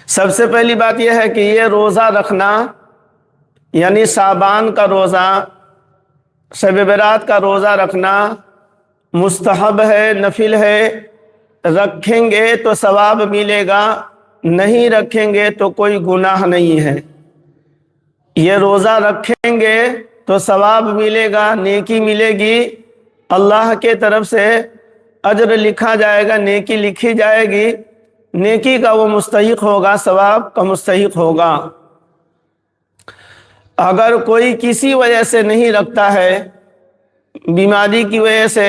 سب سے پہلی بات یہ ہے کہ یہ روزہ رکھنا یعنی شعبان کا روزہ، شب برات کا روزہ رکھنا مستحب ہے، نفل ہے۔ رکھیں گے تو ثواب ملے گا، نہیں رکھیں گے تو کوئی گناہ نہیں ہے۔ یہ روزہ رکھیں گے تو ثواب ملے گا، نیکی ملے گی، اللہ کے طرف سے اجر لکھا جائے گا، نیکی لکھی جائے گی، نیکی کا وہ مستحق ہوگا، ثواب کا مستحق ہوگا۔ اگر کوئی کسی وجہ سے نہیں رکھتا ہے، بیماری کی وجہ سے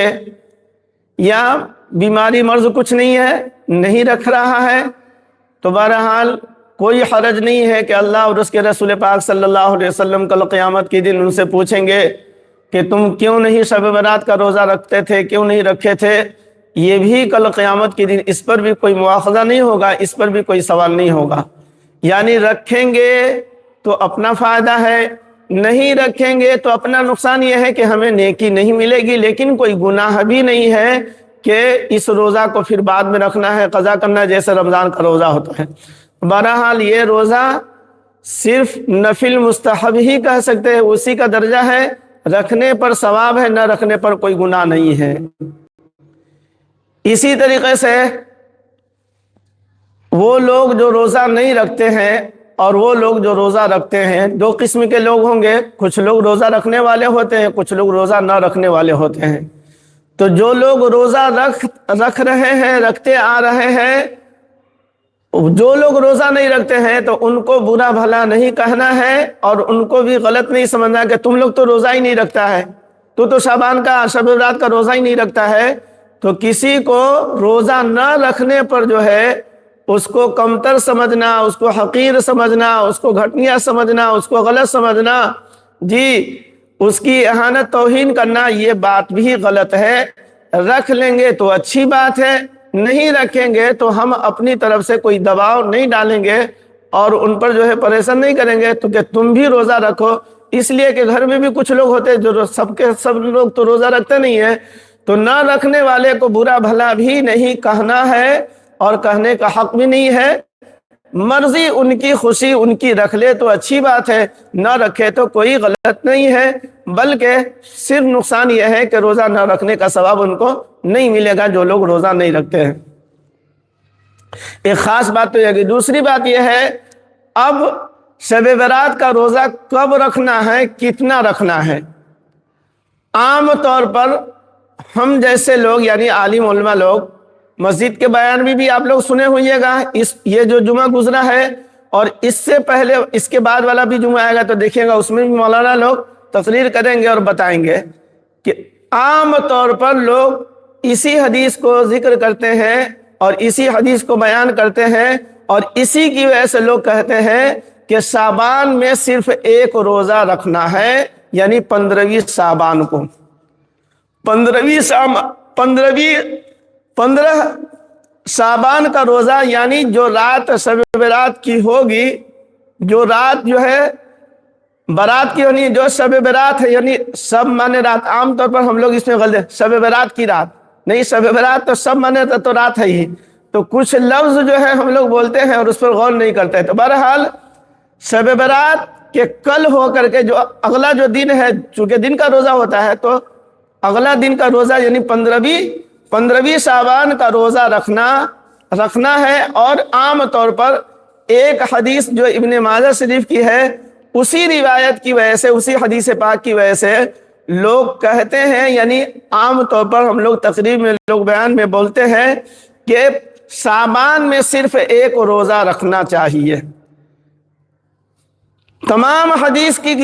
یا بیماری مرض کچھ نہیں ہے، نہیں رکھ رہا ہے، تو بہرحال کوئی حرج نہیں ہے کہ اللہ اور اس کے رسول پاک صلی اللہ علیہ وسلم کل قیامت کے دن ان سے پوچھیں گے کہ تم کیوں نہیں شب برات کا روزہ رکھتے تھے، کیوں نہیں رکھے تھے۔ یہ بھی کل قیامت کے دن اس پر بھی کوئی مواخذہ نہیں ہوگا، اس پر بھی کوئی سوال نہیں ہوگا۔ یعنی رکھیں گے تو اپنا فائدہ ہے، نہیں رکھیں گے تو اپنا نقصان یہ ہے کہ ہمیں نیکی نہیں ملے گی، لیکن کوئی گناہ بھی نہیں ہے کہ اس روزہ کو پھر بعد میں رکھنا ہے، قضا کرنا ہے، جیسے رمضان کا روزہ ہوتا ہے۔ بہرحال یہ روزہ صرف نفل مستحب ہی کہہ سکتے ہیں، اسی کا درجہ ہے، رکھنے پر ثواب ہے، نہ رکھنے پر کوئی گناہ نہیں ہے۔ اسی طریقے سے وہ لوگ جو روزہ نہیں رکھتے ہیں اور وہ لوگ جو روزہ رکھتے ہیں، دو قسم کے لوگ ہوں گے، کچھ لوگ روزہ رکھنے والے ہوتے ہیں، کچھ لوگ روزہ نہ رکھنے والے ہوتے ہیں۔ تو جو لوگ روزہ رکھ رہے ہیں، رکھتے آ رہے ہیں، جو لوگ روزہ نہیں رکھتے ہیں تو ان کو برا بھلا نہیں کہنا ہے اور ان کو بھی غلط نہیں سمجھنا کہ تم لوگ تو روزہ ہی نہیں رکھتا ہے، تو شعبان کا شب رات کا روزہ ہی نہیں رکھتا ہے۔ تو کسی کو روزہ نہ رکھنے پر جو ہے اس کو کمتر سمجھنا، اس کو حقیر سمجھنا، اس کو گھٹیا سمجھنا، اس کو غلط سمجھنا، جی اس کی اہانت توہین کرنا، یہ بات بھی غلط ہے۔ رکھ لیں گے تو اچھی بات ہے، نہیں رکھیں گے تو ہم اپنی طرف سے کوئی دباؤ نہیں ڈالیں گے اور ان پر جو ہے پریشان نہیں کریں گے تو کہ تم بھی روزہ رکھو، اس لیے کہ گھر میں بھی کچھ لوگ ہوتے ہیں جو سب لوگ تو روزہ رکھتے نہیں ہیں، تو نہ رکھنے والے کو برا بھلا بھی نہیں کہنا ہے اور کہنے کا حق بھی نہیں ہے۔ مرضی ان کی، خوشی ان کی، رکھ لے تو اچھی بات ہے، نہ رکھے تو کوئی غلط نہیں ہے، بلکہ صرف نقصان یہ ہے کہ روزہ نہ رکھنے کا ثواب ان کو نہیں ملے گا جو لوگ روزہ نہیں رکھتے ہیں۔ ایک خاص بات تو یہ کہ دوسری بات یہ ہے، اب شب برات کا روزہ کب رکھنا ہے، کتنا رکھنا ہے۔ عام طور پر ہم جیسے لوگ یعنی عالم علماء لوگ، مسجد کے بیان بھی آپ لوگ سنے ہوئیے گا، یہ جو جمعہ گزرا ہے اور اس سے پہلے اس کے بعد والا بھی جمعہ آئے گا تو دیکھیے گا اس میں بھی مولانا لوگ تقریر کریں گے اور بتائیں گے کہ عام طور پر لوگ اسی حدیث کو ذکر کرتے ہیں اور اسی حدیث کو بیان کرتے ہیں اور اسی کی وجہ سے لوگ کہتے ہیں کہ شعبان میں صرف ایک روزہ رکھنا ہے، یعنی 15ویں شعبان کو، 15 شعبان کا روزہ، یعنی جو رات شب برات کی ہوگی، جو رات جو ہے برات کی ہونی، جو شب برات ہے، یعنی شب مانے رات، عام طور پر ہم لوگ اس میں غلط، شب برات کی رات نہیں، شب برات تو شب مانے تو رات ہے ہی، تو کچھ لفظ جو ہے ہم لوگ بولتے ہیں اور اس پر غور نہیں کرتے۔ تو بہرحال شب برات کے کل ہو کر کے جو اگلا جو دن ہے، چونکہ دن کا روزہ ہوتا ہے تو اگلا دن کا روزہ یعنی 15ویں شعبان کا روزہ رکھنا ہے۔ اور عام طور پر ایک حدیث جو ابن ماجہ شریف کی ہے، اسی روایت کی وجہ سے، اسی حدیث پاک کی وجہ سے لوگ کہتے ہیں، یعنی عام طور پر ہم لوگ تقریب میں، لوگ بیان میں بولتے ہیں کہ شعبان میں صرف ایک روزہ رکھنا چاہیے۔ تمام حدیث کی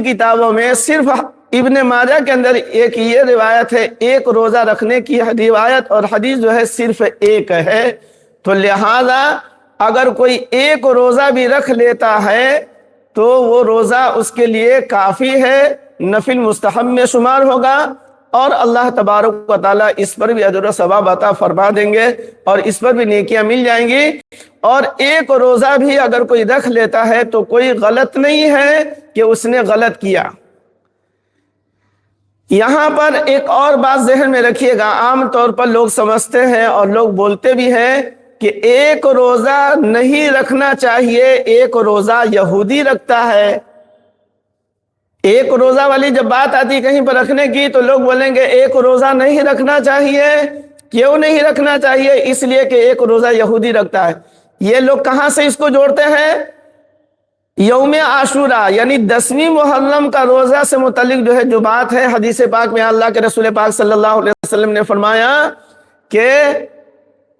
کتابوں میں صرف ابن ماجہ کے اندر ایک یہ روایت ہے، ایک روزہ رکھنے کی روایت اور حدیث جو ہے صرف ایک ہے۔ تو لہذا اگر کوئی ایک روزہ بھی رکھ لیتا ہے تو وہ روزہ اس کے لیے کافی ہے، نفل مستحب میں شمار ہوگا اور اللہ تبارک و تعالیٰ اس پر بھی اجر و ثواب عطا فرما دیں گے اور اس پر بھی نیکیاں مل جائیں گی۔ اور ایک روزہ بھی اگر کوئی رکھ لیتا ہے تو کوئی غلط نہیں ہے کہ اس نے غلط کیا۔ یہاں پر ایک اور بات ذہن میں رکھیے گا، عام طور پر لوگ سمجھتے ہیں اور لوگ بولتے بھی ہیں کہ ایک روزہ نہیں رکھنا چاہیے، ایک روزہ یہودی رکھتا ہے۔ ایک روزہ والی جب بات آتی کہیں پر رکھنے کی تو لوگ بولیں گے ایک روزہ نہیں رکھنا چاہیے۔ کیوں نہیں رکھنا چاہیے؟ اس لیے کہ ایک روزہ یہودی رکھتا ہے۔ یہ لوگ کہاں سے اس کو جوڑتے ہیں؟ یوم عاشورہ یعنی 10ویں محرم کا روزہ سے متعلق جو ہے جو بات ہے، حدیث پاک میں اللہ کے رسول پاک صلی اللہ علیہ وسلم نے فرمایا کہ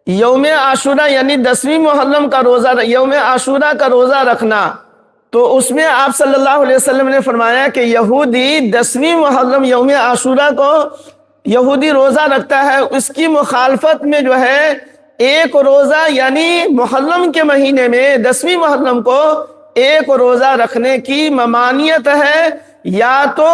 یوم عاشورہ یعنی 10ویں محرم کا روزہ، یوم عاشورہ کا روزہ رکھنا، تو اس میں آپ صلی اللہ علیہ وسلم نے فرمایا کہ یہودی 10ویں محرم یوم عاشورہ کو یہودی روزہ رکھتا ہے، اس کی مخالفت میں جو ہے ایک روزہ یعنی محرم کے مہینے میں 10ویں محرم کو ایک روزہ رکھنے کی ممانعت ہے، یا تو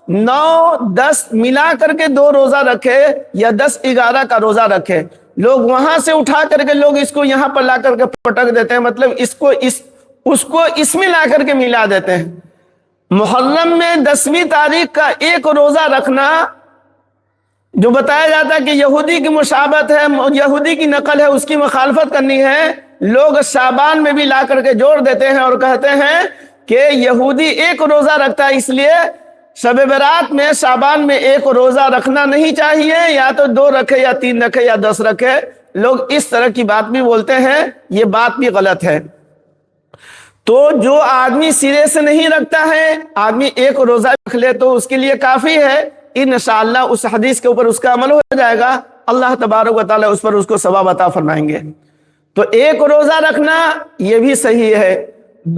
9-10 ملا کر کے 2 روزہ رکھے یا 10-11 کا روزہ رکھے۔ لوگ وہاں سے اٹھا کر کے لوگ اس کو یہاں پر لا کر کے پٹک دیتے ہیں، مطلب اس کو اس میں لا کر کے ملا دیتے ہیں۔ محرم میں 10ویں تاریخ کا ایک روزہ رکھنا جو بتایا جاتا ہے کہ یہودی کی مشابہت ہے، یہودی کی نقل ہے، اس کی مخالفت کرنی ہے، لوگ شعبان میں بھی لا کر کے جوڑ دیتے ہیں اور کہتے ہیں کہ یہودی ایک روزہ رکھتا ہے، اس لیے شب برات میں شعبان میں ایک روزہ رکھنا نہیں چاہیے، یا تو 2 رکھے یا 3 رکھے یا 10 رکھے۔ لوگ اس طرح کی بات بھی بولتے ہیں، یہ بات بھی غلط ہے۔ تو جو آدمی سرے سے نہیں رکھتا ہے، آدمی ایک روزہ رکھ لے تو اس کے لیے کافی ہے، انشاءاللہ اس حدیث کے اوپر اس کا عمل ہو جائے گا، اللہ تبارک و تعالیٰ اس پر اس کو ثواب عطا فرمائیں گے۔ تو ایک روزہ رکھنا یہ بھی صحیح ہے،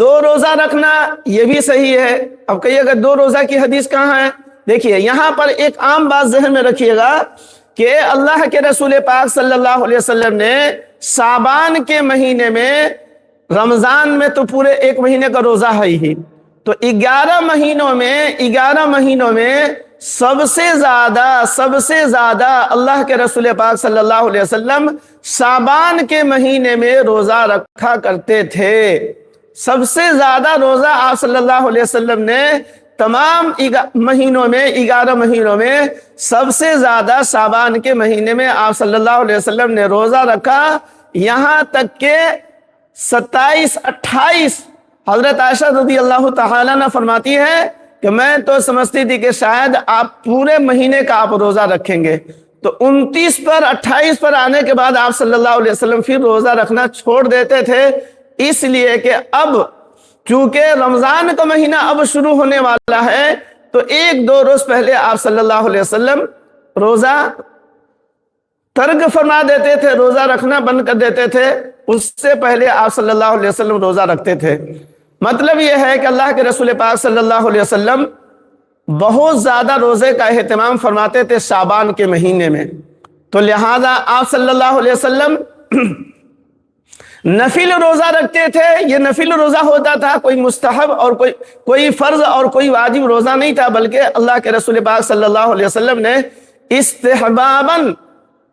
2 روزہ رکھنا یہ بھی صحیح ہے۔ اب کہیے گا 2 روزہ کی حدیث کہاں ہے؟ دیکھیے یہاں پر ایک عام بات ذہن میں رکھیے گا کہ اللہ کے رسول پاک صلی اللہ علیہ وسلم نے شعبان کے مہینے میں، رمضان میں تو پورے 1 مہینے کا روزہ ہے ہی، تو 11 مہینوں میں سب سے زیادہ اللہ کے رسول پاک صلی اللہ علیہ وسلم شعبان کے مہینے میں روزہ رکھا کرتے تھے۔ سب سے زیادہ روزہ آپ صلی اللہ علیہ وسلم نے تمام 11 مہینوں میں سب سے زیادہ شعبان کے مہینے میں آپ صلی اللہ علیہ وسلم نے روزہ رکھا، یہاں تک کہ 27-28 حضرت عائشہ رضی اللہ تعالیٰ عنہ فرماتی ہے کہ میں تو سمجھتی تھی کہ شاید آپ پورے مہینے کا آپ روزہ رکھیں گے، تو 29 پر 28 پر آنے کے بعد آپ صلی اللہ علیہ وسلم پھر روزہ رکھنا چھوڑ دیتے تھے، اس لیے کہ اب چونکہ رمضان کا مہینہ اب شروع ہونے والا ہے، تو 1-2 روز پہلے آپ صلی اللہ علیہ وسلم روزہ ترک فرما دیتے تھے، روزہ رکھنا بند کر دیتے تھے، اس سے پہلے آپ صلی اللہ علیہ وسلم روزہ رکھتے تھے۔ مطلب یہ ہے کہ اللہ کے رسول پاک صلی اللہ علیہ وسلم بہت زیادہ روزے کا اہتمام فرماتے تھے شعبان کے مہینے میں، تو لہذا آپ صلی اللہ علیہ وسلم نفل روزہ رکھتے تھے۔ یہ نفل روزہ ہوتا تھا، کوئی مستحب اور کوئی فرض اور کوئی واجب روزہ نہیں تھا، بلکہ اللہ کے رسول پاک صلی اللہ علیہ وسلم نے استحباباً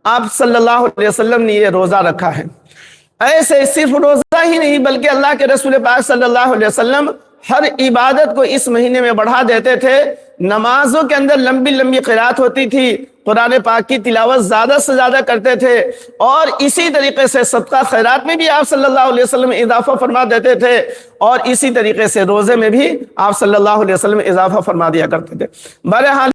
آپ صلی اللہ علیہ وسلم نے یہ روزہ رکھا ہے۔ ایسے صرف روزہ ہی نہیں بلکہ اللہ کے رسول پاک صلی اللہ علیہ وسلم ہر عبادت کو اس مہینے میں بڑھا دیتے تھے۔ نمازوں کے اندر لمبی لمبی قرات ہوتی تھی، قرآن پاک کی تلاوت زیادہ سے زیادہ کرتے تھے، اور اسی طریقے سے صدقہ خیرات میں بھی آپ صلی اللہ علیہ وسلم اضافہ فرما دیتے تھے، اور اسی طریقے سے روزے میں بھی آپ صلی اللہ علیہ وسلم اضافہ فرما دیا کرتے تھے۔ بہرحال